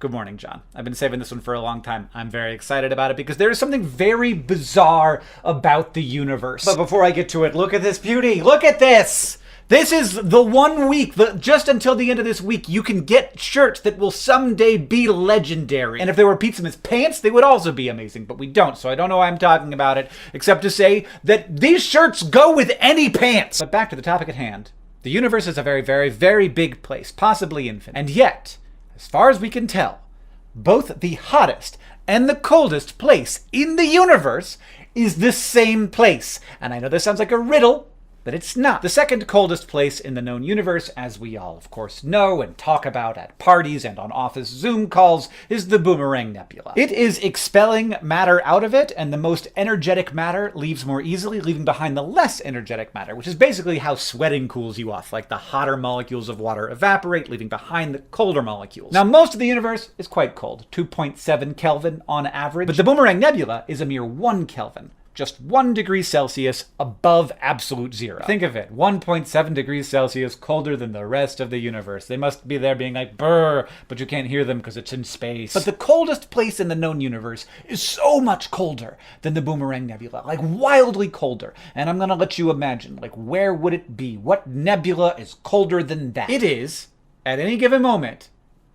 Good morning, John. I've been saving this one for a long time. I'm very excited about it because there is something very bizarre about the universe. But before I get to it, look at this beauty. Look at this! This is the 1 week, just until the end of this week, you can get shirts that will someday be legendary. And if there were Pizza Miss pants, they would also be amazing, but we don't, so I don't know why I'm talking about it, except to say that these shirts go with any pants! But back to the topic at hand. The universe is a very, very, very big place, possibly infinite. And yet, as far as we can tell, both the hottest and the coldest place in the universe is the same place. And I know this sounds like a riddle, but it's not. The second coldest place in the known universe, as we all of course know and talk about at parties and on office Zoom calls, is the Boomerang Nebula. It is expelling matter out of it, and the most energetic matter leaves more easily, leaving behind the less energetic matter, which is basically how sweating cools you off. Like the hotter molecules of water evaporate, leaving behind the colder molecules. Now, most of the universe is quite cold, 2.7 Kelvin on average, but the Boomerang Nebula is a mere 1 Kelvin. Just 1 degree Celsius above absolute zero. Think of it, 1.7 degrees Celsius colder than the rest of the universe. They must be there being like, brr, but you can't hear them because it's in space. But the coldest place in the known universe is so much colder than the Boomerang Nebula, like wildly colder. And I'm gonna let you imagine, like, where would it be? What nebula is colder than that? It is, at any given moment,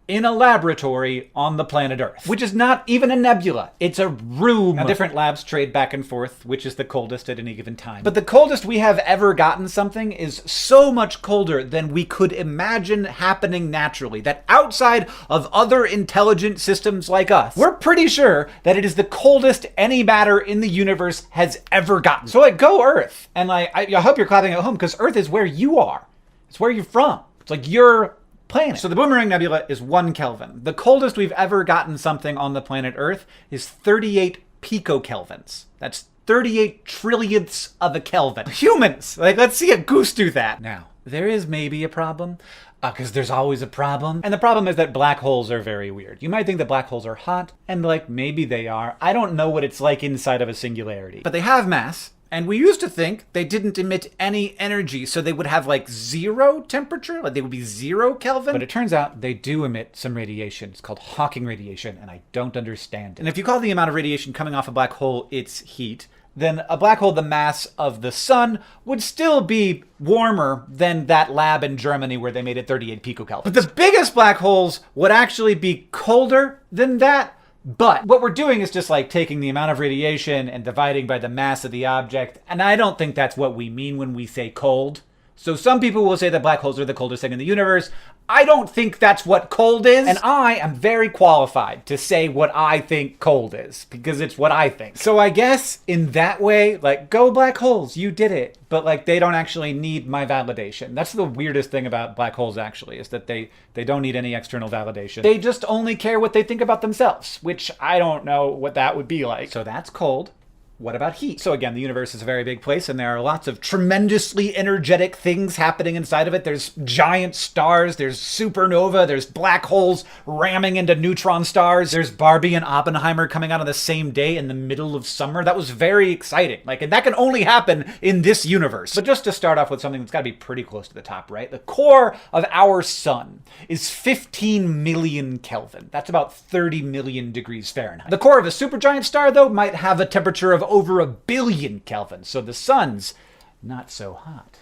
in a laboratory on the planet Earth, which is not even a nebula. It's a room. Now, different labs trade back and forth, which is the coldest at any given time. But the coldest we have ever gotten something is so much colder than we could imagine happening naturally, that outside of other intelligent systems like us, we're pretty sure that it is the coldest any matter in the universe has ever gotten. So like, go Earth. And like, I hope you're clapping at home, because Earth is where you are. It's where you're from. It's like your planet. So the Boomerang Nebula is 1 Kelvin. The coldest we've ever gotten something on the planet Earth is 38 picokelvins. That's 38 trillionths of a Kelvin. Humans! Like, let's see a goose do that. Now, there is maybe a problem, because there's always a problem. And the problem is that black holes are very weird. You might think that black holes are hot, and like, maybe they are. I don't know what it's like inside of a singularity. But they have mass. And we used to think they didn't emit any energy, so they would have like 0 temperature, like they would be 0 Kelvin. But it turns out they do emit some radiation. It's called Hawking radiation, and I don't understand it. And if you call the amount of radiation coming off a black hole its heat, then a black hole the mass of the sun would still be warmer than that lab in Germany where they made it 38 picokelvins. But the biggest black holes would actually be colder than that. But what we're doing is just like taking the amount of radiation and dividing by the mass of the object. And I don't think that's what we mean when we say cold. So some people will say that black holes are the coldest thing in the universe. I don't think that's what cold is. And I am very qualified to say what I think cold is, because it's what I think. So I guess in that way, like, go black holes, you did it. But like, they don't actually need my validation. That's the weirdest thing about black holes, actually, is that they don't need any external validation. They just only care what they think about themselves, which I don't know what that would be like. So that's cold. What about heat? So again, the universe is a very big place, and there are lots of tremendously energetic things happening inside of it. There's giant stars, there's supernova, there's black holes ramming into neutron stars, there's Barbie and Oppenheimer coming out on the same day in the middle of summer. That was very exciting. Like, and that can only happen in this universe. But just to start off with something that's got to be pretty close to the top, right? The core of our sun is 15 million Kelvin. That's about 30 million degrees Fahrenheit. The core of a supergiant star, though, might have a temperature of over 1 billion Kelvin, so the sun's not so hot.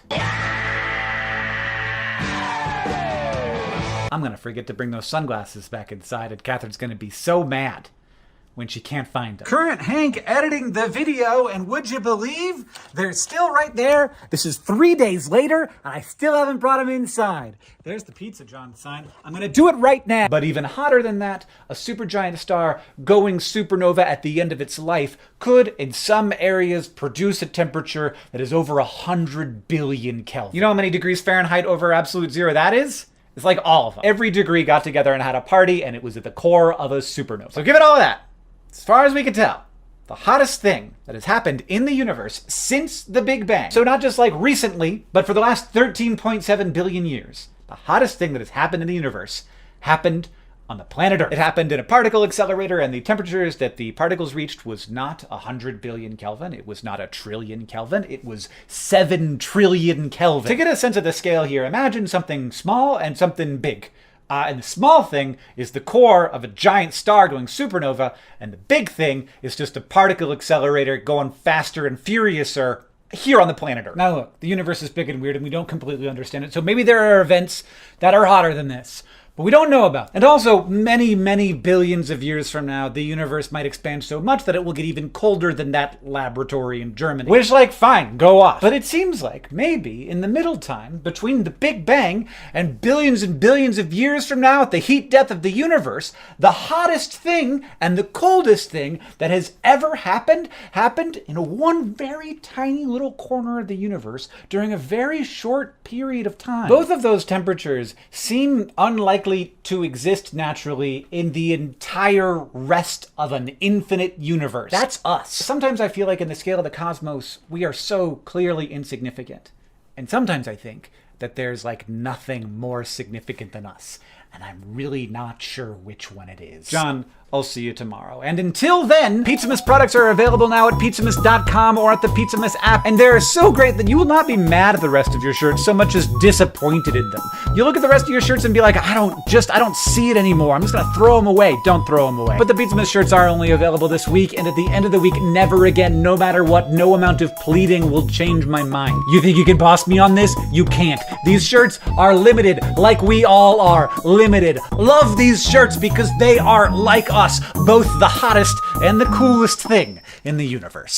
I'm gonna forget to bring those sunglasses back inside, and Catherine's gonna be so mad when she can't find them. Current Hank editing the video, and would you believe they're still right there? This is 3 days later, and I still haven't brought them inside. There's the Pizza John sign. I'm gonna do it right now. But even hotter than that, a supergiant star going supernova at the end of its life could, in some areas, produce a temperature that is over 100 billion Kelvin. You know how many degrees Fahrenheit over absolute zero that is? It's like all of them. Every degree got together and had a party, and it was at the core of a supernova. So give it all that. As far as we can tell, the hottest thing that has happened in the universe since the Big Bang, so not just like recently, but for the last 13.7 billion years, the hottest thing that has happened in the universe happened on the planet Earth. It happened in a particle accelerator, and the temperatures that the particles reached was not 100 billion Kelvin. It was not 1 trillion Kelvin. It was 7 trillion Kelvin. To get a sense of the scale here, imagine something small and something big. And the small thing is the core of a giant star going supernova, and the big thing is just a particle accelerator going faster and furiouser here on the planet Earth. Now look, the universe is big and weird and we don't completely understand it, so maybe there are events that are hotter than this, but we don't know about. And also, many, many billions of years from now, the universe might expand so much that it will get even colder than that laboratory in Germany. Which, like, fine, go off. But it seems like maybe in the middle time, between the Big Bang and billions of years from now, at the heat death of the universe, the hottest thing and the coldest thing that has ever happened in one very tiny little corner of the universe during a very short period of time. Both of those temperatures seem unlikely to exist naturally in the entire rest of an infinite universe. That's us. Sometimes I feel like in the scale of the cosmos, we are so clearly insignificant. And sometimes I think that there's like nothing more significant than us. And I'm really not sure which one it is. John, I'll see you tomorrow. And until then, Pizzamas products are available now at pizzamas.com or at the Pizzamas app. And they're so great that you will not be mad at the rest of your shirts so much as disappointed in them. You look at the rest of your shirts and be like, I don't see it anymore. I'm just gonna throw them away. Don't throw them away. But the Pizzamas shirts are only available this week, and at the end of the week, never again, no matter what, no amount of pleading will change my mind. You think you can boss me on this? You can't. These shirts are limited, like we all are limited. Love these shirts because they are, like us, both the hottest and the coolest thing in the universe.